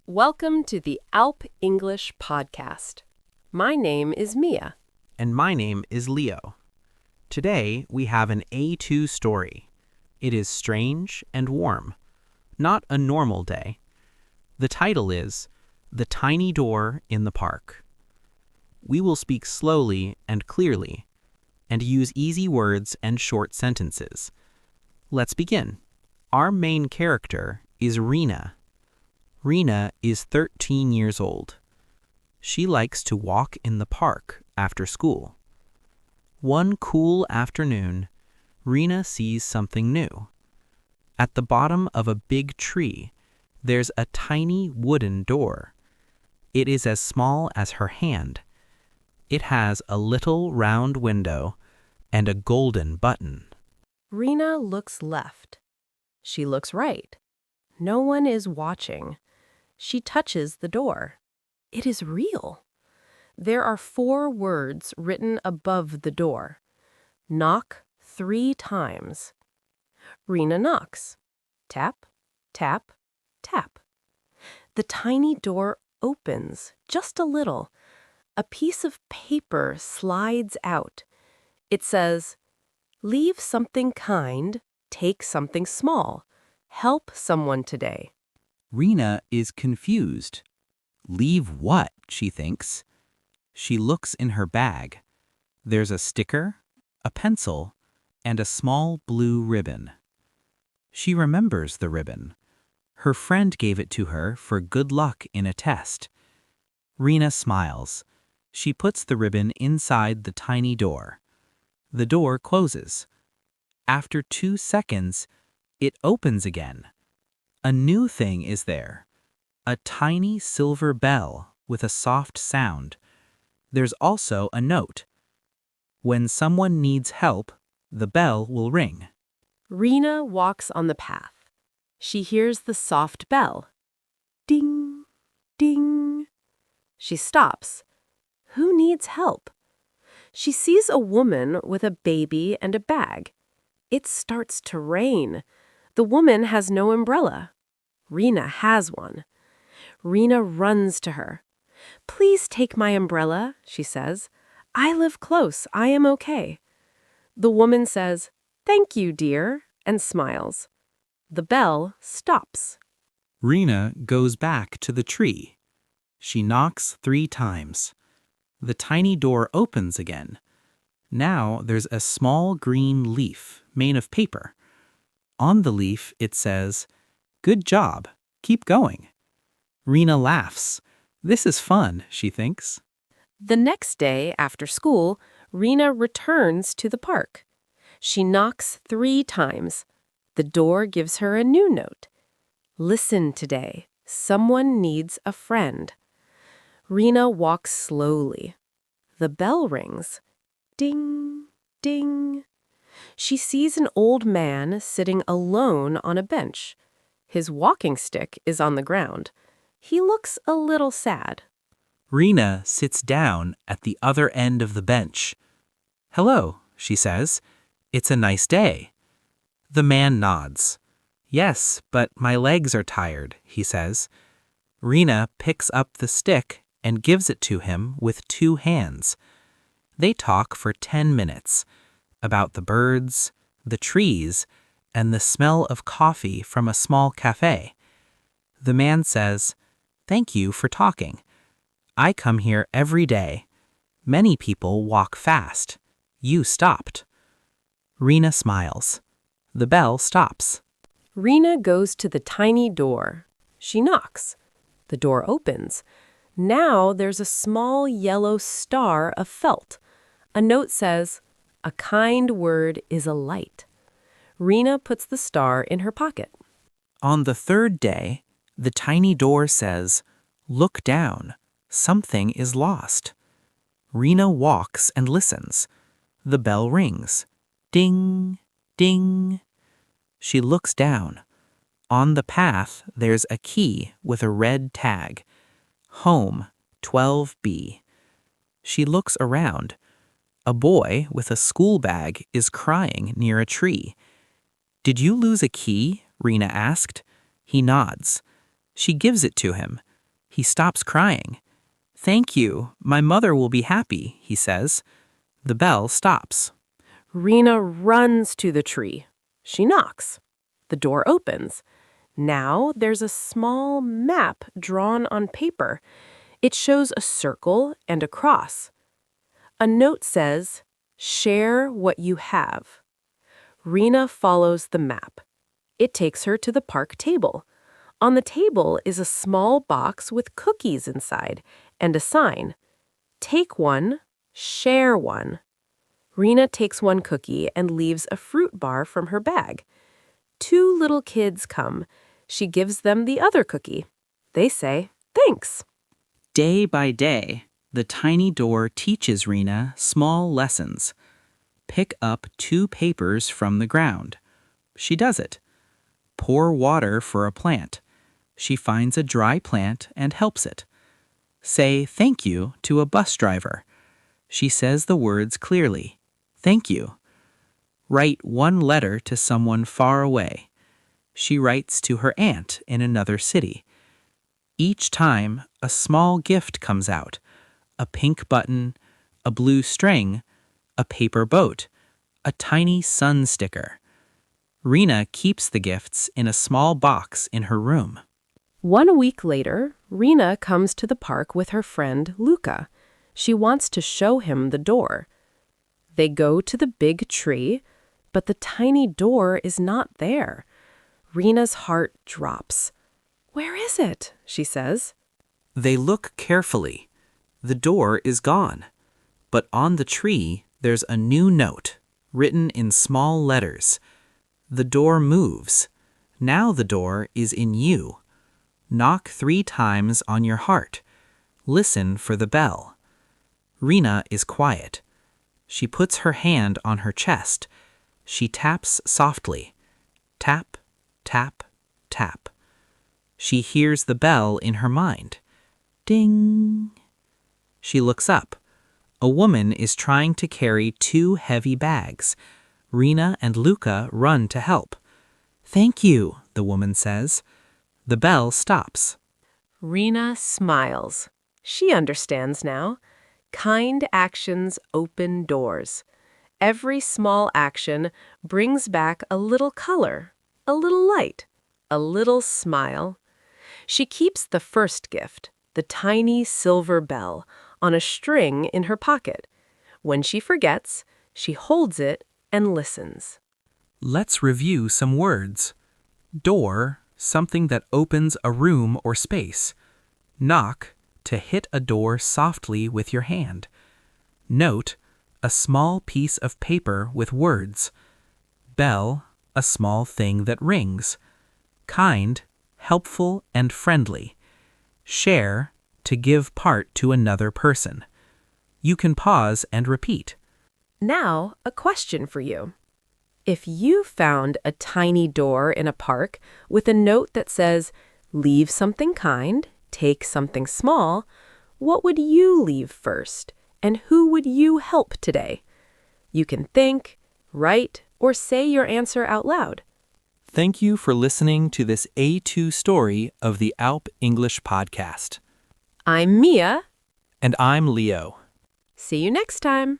Welcome to the Alp English Podcast. My name is Mia. And my name is Leo. Today we have an A2 story. It is strange and warm, not a normal day. The title is The Tiny Door in the Park. We will speak slowly and clearly, and use easy words and short sentences. Let's begin. Our main character is Rina. Rina is 13 years old. She likes to walk in the park after school. One cool afternoon, Rina sees something new. At the bottom of a big tree, there's a tiny wooden door. It is as small as her hand. It has a little round window and a golden button. Rina looks left. She looks right. No one is watching. She touches the door. It is real. There are 4 words written above the door. Knock 3 times. Rina knocks. Tap, tap, tap. The tiny door opens just a little. A piece of paper slides out. It says, "Leave something kind, take something small. Help someone today." Rina is confused. Leave what, she thinks. She looks in her bag. There's a sticker, a pencil, and a small blue ribbon. She remembers the ribbon. Her friend gave it to her for good luck in a test. Rina smiles. She puts the ribbon inside the tiny door. The door closes. After 2 seconds, it opens again. A new thing is there. A tiny silver bell with a soft sound. There's also a note. When someone needs help, the bell will ring. Rina walks on the path. She hears the soft bell. Ding, ding. She stops. Who needs help? She sees a woman with a baby and a bag. It starts to rain. The woman has no umbrella. Rina has one. Rina runs to her. "Please take my umbrella," she says. "I live close. I am okay." The woman says, "Thank you, dear," and smiles. The bell stops. Rina goes back to the tree. She knocks 3 times. The tiny door opens again. Now there's a small green leaf made of paper. On the leaf it says, "Good job. Keep going." Rina laughs. This is fun, she thinks. The next day after school, Rina returns to the park. She knocks 3 times. The door gives her a new note. "Listen today. Someone needs a friend." Rina walks slowly. The bell rings. Ding, ding. She sees an old man sitting alone on a bench. His walking stick is on the ground. He looks a little sad. Rina sits down at the other end of the bench. "Hello," she says. "It's a nice day." The man nods. "Yes, but my legs are tired," he says. Rina picks up the stick and gives it to him with 2 hands. They talk for 10 minutes about the birds, the trees, and the smell of coffee from a small cafe. The man says, "Thank you for talking. I come here every day. Many people walk fast. You stopped." Rina smiles. The bell stops. Rina goes to the tiny door. She knocks. The door opens. Now there's a small yellow star of felt. A note says, "A kind word is a light." Rina puts the star in her pocket. On the 3rd day, the tiny door says, "Look down. Something is lost." Rina walks and listens. The bell rings. Ding, ding. She looks down. On the path, there's a key with a red tag. Home, 12B. She looks around. A boy with a school bag is crying near a tree. "Did you lose a key?" Rina asked. He nods. She gives it to him. He stops crying. "Thank you. My mother will be happy," he says. The bell stops. Rena runs to the tree. She knocks. The door opens. Now there's a small map drawn on paper. It shows a circle and a cross. A note says, "Share what you have." Rena follows the map. It takes her to the park table. On the table is a small box with cookies inside and a sign. Take one, share one. Rena takes one cookie and leaves a fruit bar from her bag. Two little kids come. She gives them the other cookie. They say, "Thanks." Day by day, the tiny door teaches Rena small lessons. Pick up 2 papers from the ground. She does it. Pour water for a plant. She finds a dry plant and helps it. Say thank you to a bus driver. She says the words clearly. Thank you. Write one letter to someone far away. She writes to her aunt in another city. Each time, a small gift comes out. A pink button, a blue string, a paper boat, a tiny sun sticker. Rena keeps the gifts in a small box in her room. 1 week later, Rena comes to the park with her friend Luca. She wants to show him the door. They go to the big tree, but the tiny door is not there. Rena's heart drops. "Where is it?" she says. They look carefully. The door is gone. But on the tree, there's a new note, written in small letters. The door moves. Now the door is in you. Knock 3 times on your heart. Listen for the bell. Rena is quiet. She puts her hand on her chest. She taps softly. Tap, tap, tap. She hears the bell in her mind. Ding. She looks up. A woman is trying to carry 2 heavy bags. Rena and Luca run to help. "Thank you," the woman says. The bell stops. Rena smiles. She understands now. Kind actions open doors. Every small action brings back a little color, a little light, a little smile. She keeps the first gift, the tiny silver bell, on a string in her pocket. When she forgets, she holds it and listens. Let's review some words. Door, something that opens a room or space. Knock, to hit a door softly with your hand. Note, a small piece of paper with words. Bell, a small thing that rings. Kind, helpful and friendly. Share, to give part to another person. You can pause and repeat. Now, a question for you. If you found a tiny door in a park with a note that says, "Leave something kind, take something small," what would you leave first? And who would you help today? You can think, write, or say your answer out loud. Thank you for listening to this A2 story of the Alp English Podcast. I'm Mia. And I'm Leo. See you next time.